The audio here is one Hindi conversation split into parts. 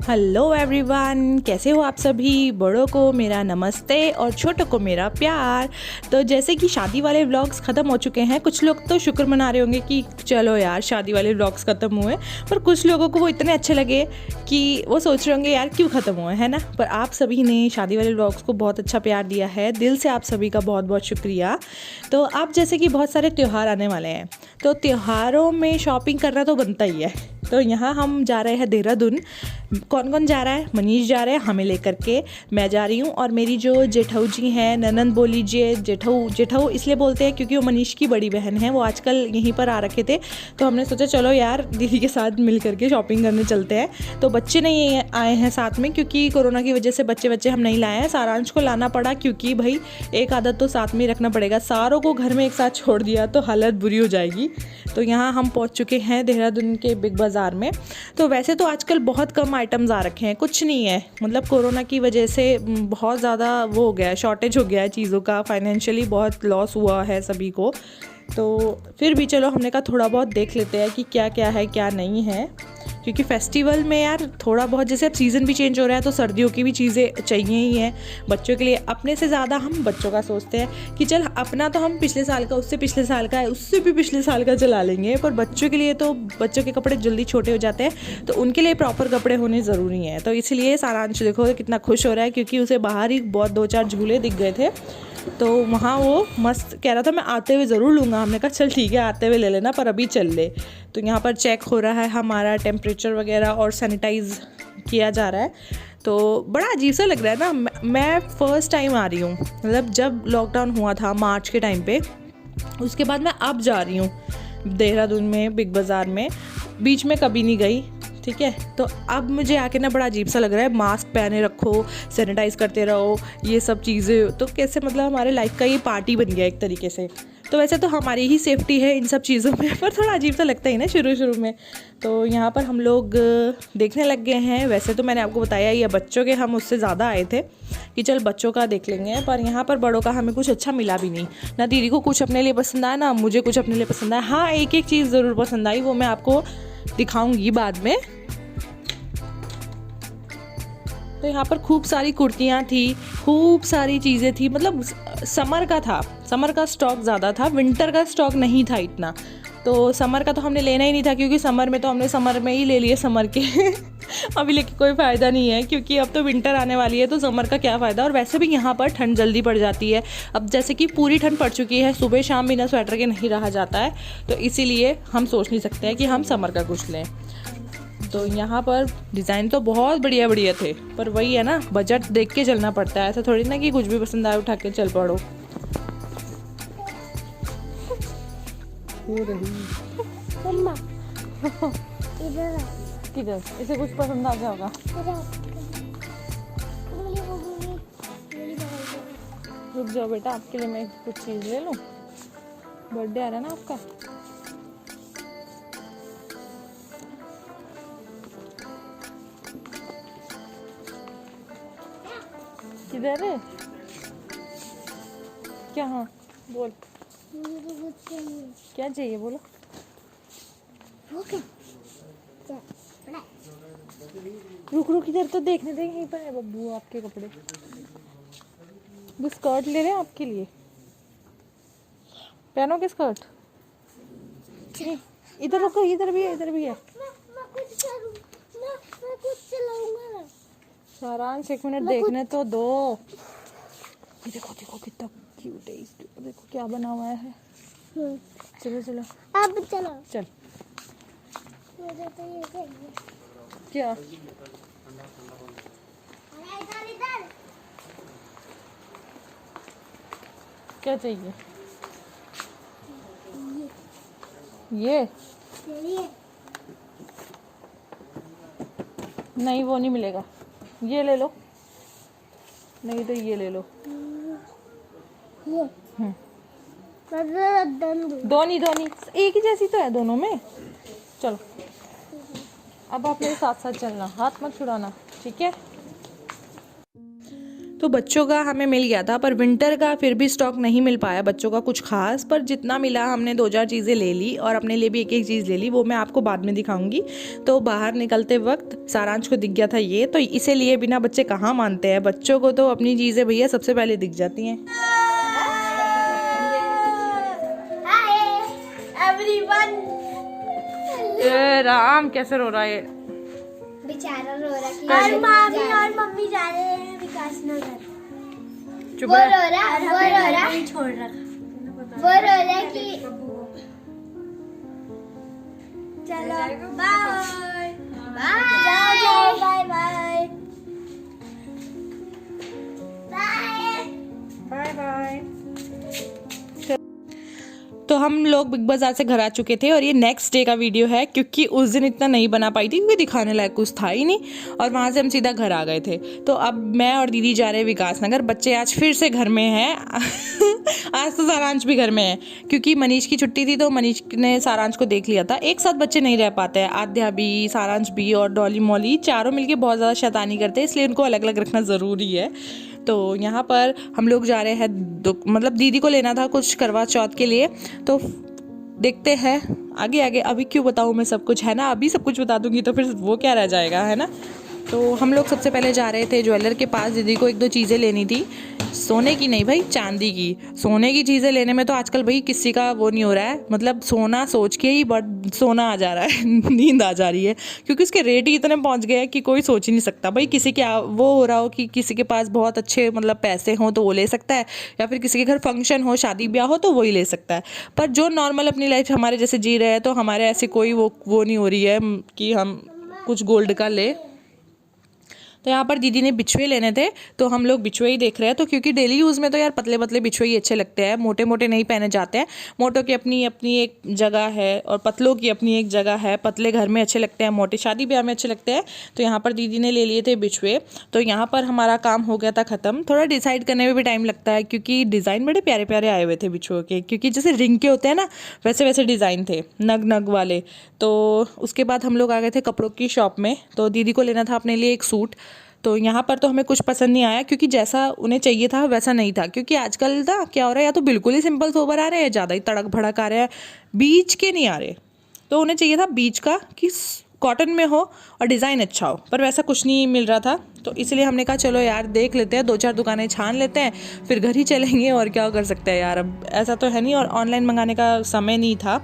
हेलो एवरीवन, कैसे हो आप सभी। बड़ों को मेरा नमस्ते और छोटों को मेरा प्यार। तो जैसे कि शादी वाले व्लॉग्स ख़त्म हो चुके हैं, कुछ लोग तो शुक्र मना रहे होंगे कि चलो यार शादी वाले व्लॉग्स ख़त्म हुए, पर कुछ लोगों को वो इतने अच्छे लगे कि वो सोच रहे होंगे यार क्यों ख़त्म हुए, है ना। पर आप सभी ने शादी वाले व्लॉग्स को बहुत अच्छा प्यार दिया है, दिल से आप सभी का बहुत बहुत शुक्रिया। तो आप जैसे कि बहुत सारे त्यौहार आने वाले हैं, तो त्योहारों में शॉपिंग करना तो बनता ही है। तो यहाँ हम जा रहे हैं देहरादून। कौन कौन जा रहा है? मनीष जा रहा है हमें लेकर के, मैं जा रही हूँ और मेरी जो जेठाऊ जी हैं, ननंद बोल लीजिए, जेठाऊ इसलिए बोलते हैं क्योंकि वो मनीष की बड़ी बहन है। वो आजकल यहीं पर आ रखे थे, तो हमने सोचा चलो यार दीदी के साथ मिल करके शॉपिंग करने चलते हैं। तो बच्चे नहीं आए हैं साथ में क्योंकि कोरोना की वजह से बच्चे हम नहीं लाए हैं। सारांश को लाना पड़ा क्योंकि भाई एक आदत तो साथ में ही रखना पड़ेगा। सारों को घर में एक साथ छोड़ दिया तो हालत बुरी हो जाएगी। तो यहाँ हम पहुँच चुके हैं देहरादून के बिग बाज़ार में। तो वैसे तो आजकल बहुत कम आइटम्स आ रखे हैं, कुछ नहीं है, मतलब कोरोना की वजह से बहुत ज़्यादा वो हो गया है, शॉर्टेज हो गया है चीज़ों का, फाइनेंशियली बहुत लॉस हुआ है सभी को। तो फिर भी चलो हमने कहा थोड़ा बहुत देख लेते हैं कि क्या क्या है क्या नहीं है, क्योंकि फेस्टिवल में यार थोड़ा बहुत, जैसे अब सीज़न भी चेंज हो रहा है तो सर्दियों की भी चीज़ें चाहिए ही हैं बच्चों के लिए। अपने से ज़्यादा हम बच्चों का सोचते हैं कि चल अपना तो हम पिछले साल का, उससे पिछले साल का है, उससे भी पिछले साल का चला लेंगे, पर बच्चों के लिए तो बच्चों के कपड़े जल्दी छोटे हो जाते हैं, तो उनके लिए प्रॉपर कपड़े होने ज़रूरी हैं। तो इसलिए सारांश देखो कितना खुश हो रहा है क्योंकि उसे बाहर ही बहुत 2-4 झूले दिख गए थे, तो वहाँ वो मस्त कह रहा था मैं आते हुए ज़रूर लूँगा। हमने कहा चल ठीक है आते हुए ले लेना, पर अभी चल ले। तो यहाँ पर चेक हो रहा है हमारा टेम्परेचर वगैरह और सैनिटाइज़ किया जा रहा है। तो बड़ा अजीब सा लग रहा है ना। मैं फ़र्स्ट टाइम आ रही हूँ, मतलब जब लॉकडाउन हुआ था मार्च के टाइम पे, उसके बाद मैं अब जा रही हूँ देहरादून में बिग बाज़ार में, बीच में कभी नहीं गई, ठीक है। तो अब मुझे आके ना बड़ा अजीब सा लग रहा है। मास्क पहने रखो, सैनिटाइज़ करते रहो, ये सब चीज़ें तो कैसे, मतलब हमारे लाइफ का ये पार्टी बन गया एक तरीके से। तो वैसे तो हमारी ही सेफ्टी है इन सब चीज़ों में, पर थोड़ा अजीब सा लगता है ना शुरू में। तो यहाँ पर हम लोग देखने लग गए हैं। वैसे तो मैंने आपको बताया ये बच्चों के हम उससे ज़्यादा आए थे कि चल बच्चों का देख लेंगे, पर यहाँ पर बड़ों का हमें कुछ अच्छा मिला भी नहीं। ना दीदी को कुछ अपने लिए पसंद आया, ना मुझे कुछ अपने लिए पसंद आया। हाँ एक एक चीज़ ज़रूर पसंद आई, वो मैं आपको दिखाऊंगी बाद में। तो यहाँ पर खूब सारी कुर्तियाँ थी, खूब सारी चीज़ें थी, मतलब समर का था, समर का स्टॉक ज़्यादा था, विंटर का स्टॉक नहीं था इतना। तो समर का तो हमने लेना ही नहीं था क्योंकि समर में तो हमने समर में ही ले लिए समर के अभी लेके कोई फ़ायदा नहीं है क्योंकि अब तो विंटर आने वाली है, तो समर का क्या फ़ायदा। और वैसे भी यहाँ पर ठंड जल्दी पड़ जाती है, अब जैसे कि पूरी ठंड पड़ चुकी है, सुबह शाम बिना स्वेटर के नहीं रहा जाता है, तो इसीलिए हम सोच नहीं सकते हैं कि हम समर का कुछ लें। तो यहाँ पर डिज़ाइन तो बहुत बढ़िया बढ़िया थे, पर वही है ना, बजट देख के चलना पड़ता है, ऐसा थोड़ी ना कि कुछ भी पसंद आए उठा के चल पड़ो। किधर इसे कुछ पसंद आ जाएगा। रुक जाओ बेटा, आपके लिए मैं कुछ चीज़ ले लूँ, बर्थडे आ रहा है ना आपका। किधर है क्या? हाँ बोल, क्या चाहिए बोलो। रुक इधर तो देखने दे, यहीं पर है बब्बू आपके कपड़े। वो स्कर्ट ले रहे हैं आपके लिए, पहनोगे स्कर्ट? इधर रुको, इधर भी है सारांश, एक मिनट देखने तो दो। ये देखो कितना क्यूट है, देखो क्या बना हुआ है। चलो अब चल। क्या क्या चाहिए? ये नहीं, वो नहीं मिलेगा, ये ले लो, नहीं तो ये ले लो। दोनी एक ही जैसी तो है दोनों में। चलो अब आप मेरे साथ साथ चलना, हाथ मत छुड़ाना, ठीक है। तो बच्चों का हमें मिल गया था, पर विंटर का फिर भी स्टॉक नहीं मिल पाया बच्चों का कुछ खास। पर जितना मिला हमने 2-4 चीज़ें ले ली और अपने लिए भी एक एक चीज़ ले ली, वो मैं आपको बाद में दिखाऊंगी। तो बाहर निकलते वक्त सारांश को दिख गया था ये, तो इसे लिए बिना बच्चे कहाँ मानते हैं, बच्चों को तो अपनी चीज़ें भैया सबसे पहले दिख जाती हैं। राम कैसे रो रहा है बेचारा, रो रहा है। और मामी और मम्मी जा रहे हैं विकास नगर। चुप वो रो रहा छोड़ रहा, वो रो रहा कि चलो bye bye bye bye bye bye. तो हम लोग बिग बाज़ार से घर आ चुके थे और ये नेक्स्ट डे का वीडियो है, क्योंकि उस दिन इतना नहीं बना पाई थी क्योंकि दिखाने लायक कुछ था ही नहीं, और वहाँ से हम सीधा घर आ गए थे। तो अब मैं और दीदी जा रहे हैं विकास नगर। बच्चे आज फिर से घर में हैं आज तो सारांश भी घर में है, क्योंकि मनीष की छुट्टी थी तो मनीष ने सारांश को देख लिया था। एक साथ बच्चे नहीं रह पाते हैं, आद्या भी, सारांश भी और डॉली मॉली चारों मिलके बहुत ज़्यादा शैतानी करते हैं, इसलिए उनको अलग अलग रखना ज़रूरी है। तो यहाँ पर हम लोग जा रहे हैं, मतलब दीदी को लेना था कुछ करवा चौथ के लिए, तो देखते हैं आगे आगे। अभी क्यों बताऊँ मैं सब कुछ, है ना, अभी सब कुछ बता दूँगी तो फिर वो क्या रह जाएगा, है ना। तो हम लोग सबसे पहले जा रहे थे ज्वेलर के पास, दीदी को 1-2 चीज़ें लेनी थी, सोने की नहीं भाई, चांदी की। सोने की चीज़ें लेने में तो आजकल भाई किसी का वो नहीं हो रहा है, मतलब सोना सोच के ही बट सोना आ जा रहा है नींद आ जा रही है, क्योंकि उसके रेट ही इतने पहुंच गए हैं कि कोई सोच ही नहीं सकता भाई। किसी के वो हो रहा हो कि किसी के पास बहुत अच्छे मतलब पैसे हों तो वो ले सकता है, या फिर किसी के घर फंक्शन हो, शादी ब्याह हो तो वही ले सकता है। पर जो नॉर्मल अपनी लाइफ हमारे जैसे जी रहे हैं, तो हमारे ऐसी कोई वो नहीं हो रही है कि हम कुछ गोल्ड का ले। तो यहाँ पर दीदी ने बिछुए लेने थे, तो हम लोग बिछुए ही देख रहे हैं। तो क्योंकि डेली यूज़ में तो यार पतले पतले बिछुए ही अच्छे लगते हैं, मोटे मोटे नहीं पहने जाते हैं। मोटों की अपनी अपनी एक जगह है और पतलों की अपनी एक जगह है। पतले घर में अच्छे लगते हैं, मोटे शादी ब्याह में अच्छे लगते हैं। तो यहाँ पर दीदी ने ले लिए थे बिछुए। तो यहाँ पर हमारा काम हो गया था ख़त्म। थोड़ा डिसाइड करने में भी टाइम लगता है, क्योंकि डिज़ाइन बड़े प्यारे प्यारे आए हुए थे बिछुओं के, क्योंकि जैसे रिंग के होते हैं ना, वैसे वैसे डिज़ाइन थे, नग नग वाले। तो उसके बाद हम लोग आ गए थे कपड़ों की शॉप में। तो दीदी को लेना था अपने लिए एक सूट। तो यहाँ पर तो हमें कुछ पसंद नहीं आया, क्योंकि जैसा उन्हें चाहिए था वैसा नहीं था। क्योंकि आजकल ना क्या हो रहा है, या तो बिल्कुल ही सिंपल सोबर आ रहे हैं, ज़्यादा ही तड़क भड़क आ रहे हैं, बीच के नहीं आ रहे। तो उन्हें चाहिए था बीच का, कि कॉटन में हो और डिज़ाइन अच्छा हो, पर वैसा कुछ नहीं मिल रहा था। तो इसलिए हमने कहा चलो यार देख लेते हैं, 2-4 दुकानें छान लेते हैं, फिर घर ही चलेंगे, और क्या कर सकते हैं यार, अब ऐसा तो है नहीं, और ऑनलाइन मंगाने का समय नहीं था।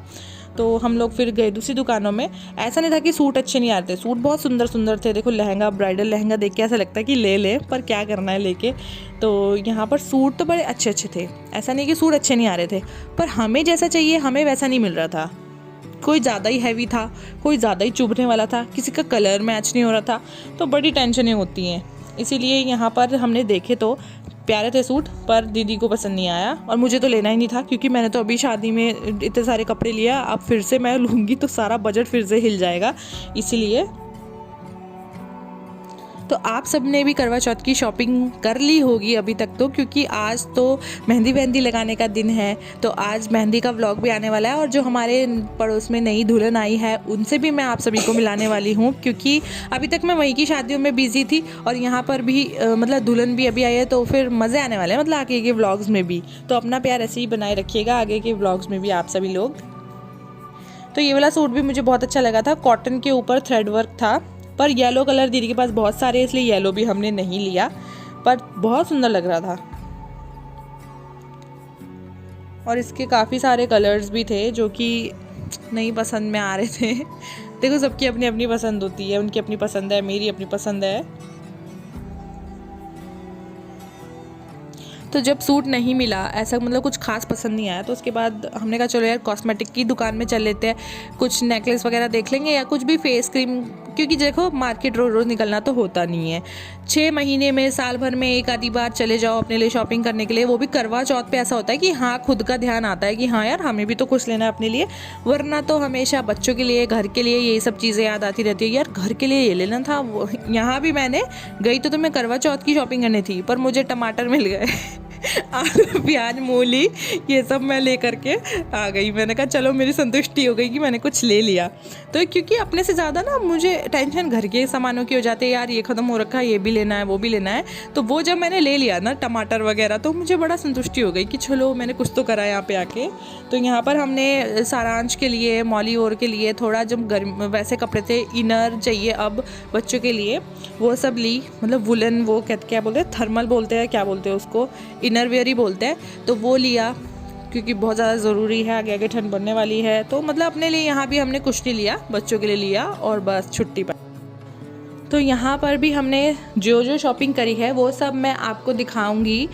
तो हम लोग फिर गए दूसरी दुकानों में। ऐसा नहीं था कि सूट अच्छे नहीं आते, सूट बहुत सुंदर सुंदर थे। देखो लहंगा, ब्राइडल लहंगा देख के ऐसा लगता है कि ले ले, पर क्या करना है लेके। तो यहाँ पर सूट तो बड़े अच्छे अच्छे थे, ऐसा नहीं कि सूट अच्छे नहीं आ रहे थे, पर हमें जैसा चाहिए हमें वैसा नहीं मिल रहा था। कोई ज़्यादा ही हैवी था, कोई ज़्यादा ही चुभने वाला था, किसी का कलर मैच नहीं हो रहा था। तो बड़ी टेंशनें होती हैं, इसीलिए यहाँ पर हमने देखे तो प्यारे थे सूट, पर दीदी को पसंद नहीं आया, और मुझे तो लेना ही नहीं था, क्योंकि मैंने तो अभी शादी में इतने सारे कपड़े लिया, अब फिर से मैं लूँगी तो सारा बजट फिर से हिल जाएगा, इसीलिए। तो आप सब ने भी करवा चौथ की शॉपिंग कर ली होगी अभी तक तो, क्योंकि आज तो मेहंदी वहंदी लगाने का दिन है। तो आज मेहंदी का व्लॉग भी आने वाला है, और जो हमारे पड़ोस में नई दुल्हन आई है उनसे भी मैं आप सभी को मिलाने वाली हूँ, क्योंकि अभी तक मैं वहीं की शादियों में बिजी थी, और यहाँ पर भी मतलब दुल्हन भी अभी आई है, तो फिर मज़े आने वाले हैं, मतलब आगे के व्लॉग्स में भी। तो अपना प्यार ऐसे ही बनाए रखिएगा आगे के व्लॉग्स में भी आप सभी लोग। तो ये वाला सूट भी मुझे बहुत अच्छा लगा था, कॉटन के ऊपर थ्रेड वर्क था, पर येलो कलर दीदी के पास बहुत सारे, इसलिए येलो भी हमने नहीं लिया, पर बहुत सुंदर लग रहा था। और इसके काफ़ी सारे कलर्स भी थे जो कि नहीं पसंद में आ रहे थे। देखो सबकी अपनी अपनी पसंद होती है, उनकी अपनी पसंद है, मेरी अपनी पसंद है। तो जब सूट नहीं मिला, ऐसा मतलब कुछ खास पसंद नहीं आया, तो उसके बाद हमने कहा चलो यार कॉस्मेटिक की दुकान में चल लेते हैं, कुछ नेकलेस वगैरह देख लेंगे, या कुछ भी फेस क्रीम, क्योंकि देखो मार्केट रोज़ रोज़ निकलना तो होता नहीं है। 6 महीने में, साल भर में एक आधी बार चले जाओ अपने लिए शॉपिंग करने के लिए, वो भी करवा चौथ पे ऐसा होता है कि हाँ खुद का ध्यान आता है कि हाँ यार हमें भी तो कुछ लेना है अपने लिए, वरना तो हमेशा बच्चों के लिए, घर के लिए यही सब चीज़ें याद आती रहती है, यार घर के लिए ये लेना था। यहाँ भी मैंने गई तो मैं करवा चौथ की शॉपिंग करनी थी, पर मुझे टमाटर मिल गए आलू प्याज मूली ये सब मैं ले करके आ गई। मैंने कहा चलो मेरी संतुष्टि हो गई कि मैंने कुछ ले लिया। तो क्योंकि अपने से ज़्यादा ना मुझे टेंशन घर के सामानों की हो जाती है, यार ये ख़त्म हो रखा है, ये भी लेना है, वो भी लेना है। तो वो जब मैंने ले लिया ना टमाटर वगैरह, तो मुझे बड़ा संतुष्टि हो गई कि चलो मैंने कुछ तो करा यहाँ पे आके। तो यहाँ पर हमने सारांश के लिए, मौली और के लिए थोड़ा जब गर्म वैसे कपड़े थे, इनर चाहिए अब बच्चों के लिए, वो सब ली। मतलब वुलन, वो क्या बोलते हैं, थर्मल बोलते हैं, क्या बोलते हैं उसको, इनर वेयर ही बोलते हैं। तो वो लिया क्योंकि बहुत ज़्यादा ज़रूरी है, आगे आगे ठंड बढ़ने वाली है। तो मतलब अपने लिए यहाँ भी हमने कुछ नहीं लिया, बच्चों के लिए लिया और बस छुट्टी पर। तो यहाँ पर भी हमने जो जो शॉपिंग करी है वो सब मैं आपको दिखाऊंगी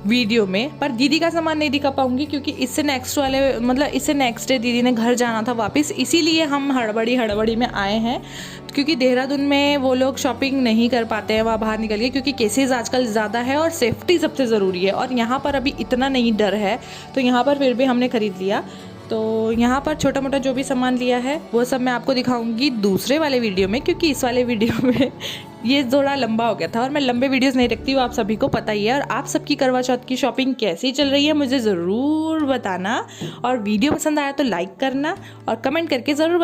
वीडियो में, पर दीदी का सामान नहीं दिखा पाऊंगी क्योंकि इससे नेक्स्ट डे दीदी ने घर जाना था वापस, इसीलिए हम हड़बड़ी में आए हैं। क्योंकि देहरादून में वो लोग शॉपिंग नहीं कर पाते हैं वहाँ बाहर निकल के, क्योंकि केसेस आजकल ज़्यादा है और सेफ्टी सबसे ज़रूरी है। और यहाँ पर अभी इतना नहीं डर है, तो यहाँ पर फिर भी हमने ख़रीद लिया। तो यहाँ पर छोटा मोटा जो भी सामान लिया है वो सब मैं आपको दिखाऊंगी दूसरे वाले वीडियो में, क्योंकि इस वाले वीडियो में ये थोड़ा लंबा हो गया था और मैं लंबे वीडियोस नहीं रखती हूँ, आप सभी को पता ही है। और आप सबकी करवा चौथ की शॉपिंग कैसी चल रही है मुझे ज़रूर बताना, और वीडियो पसंद आया तो लाइक करना और कमेंट करके ज़रूर